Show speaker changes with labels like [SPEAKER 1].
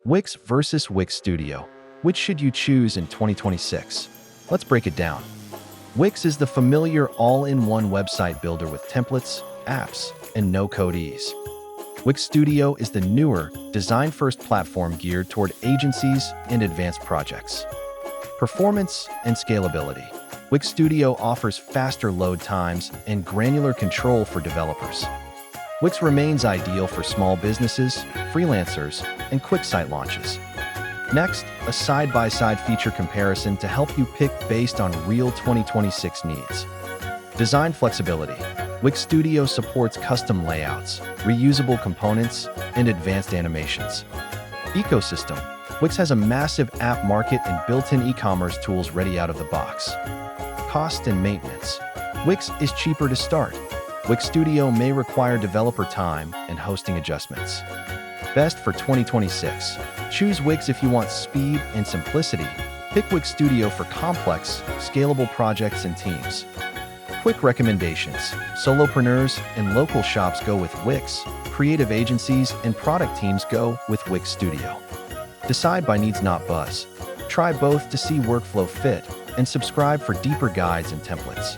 [SPEAKER 1] Wix versus Wix Studio. Which should you choose in 2026? Let's break it down. Wix is the familiar all-in-one website builder with templates, apps, and no-code ease. Wix Studio is the newer, design-first platform geared toward agencies and advanced projects. Performance and scalability. Wix Studio offers faster load times and granular control for developers. Wix remains ideal for small businesses, freelancers, and quick site launches. Next, a side-by-side feature comparison to help you pick based on real 2026 needs. Design flexibility. Wix Studio supports custom layouts, reusable components, and advanced animations. Ecosystem. Wix has a massive app market and built-in e-commerce tools ready out of the box. Cost and maintenance. Wix is cheaper to start. Wix Studio may require developer time and hosting adjustments. Best for 2026. Choose Wix if you want speed and simplicity. Pick Wix Studio for complex, scalable projects and teams. Quick recommendations. Solopreneurs and local shops go with Wix. Creative agencies and product teams go with Wix Studio. Decide by needs, not buzz. Try both to see workflow fit, and subscribe for deeper guides and templates.